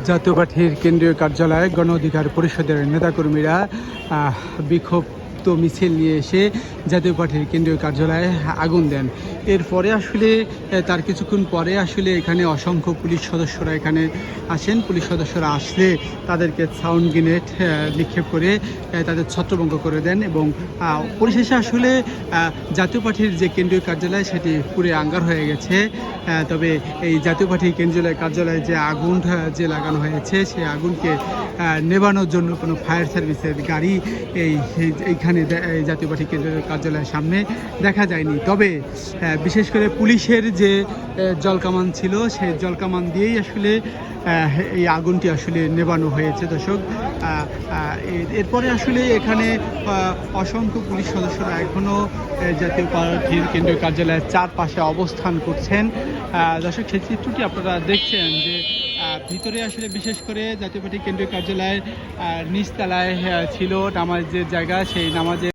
জাতীয় পার্টির কেন্দ্রীয় কার্যালয়ে গণ অধিকার পরিষদের নেতাকর্মীরা বিক্ষুব্ধ মিছিল নিয়ে এসে জাতীয় পার্টির কেন্দ্রীয় কার্যালয়ে আগুন দেন। এরপরে আসলে তার কিছুক্ষণ পরে আসলে এখানে অসংখ্য পুলিশ সদস্যরা এখানে আসেন। পুলিশ সদস্যরা আসলে তাদেরকে সাউন্ড গ্রেনেড নিক্ষেপ করে তাদের ছত্রভঙ্গ করে দেন এবং পরিশেষে আসলে জাতীয় পার্টির যে কেন্দ্রীয় কার্যালয় সেটি পুরো আঙ্গার হয়ে গেছে। তবে এই জাতীয় পার্টির কেন্দ্রীয় কার্যালয়ে যে আগুন যে লাগানো হয়েছে সেই আগুনকে নেভানোর জন্য কোনো ফায়ার সার্ভিসের গাড়ি এইখানে জাতীয় পার্টি কেন্দ্রীয় কার্যালয়ের সামনে দেখা যায়নি। তবে বিশেষ করে পুলিশের যে জলকামান ছিল সেই জলকামান দিয়েই আসলে এই আগুনটি আসলে নেভানো হয়েছে। দর্শক, এরপরে আসলে এখানে অসংখ্য পুলিশ সদস্যরা এখনও জাতীয় পার্টির কেন্দ্রীয় কার্যালয়ের চারপাশে অবস্থান করছেন। দর্শক, সেই চিত্রটি আপনারা দেখছেন যে ভিতরে আসলে বিশেষ করে জাতীয় পার্টি কেন্দ্রীয় কার্যালয়ের নিচতলায় ছিল নামাজের জায়গা। সেই নামাজের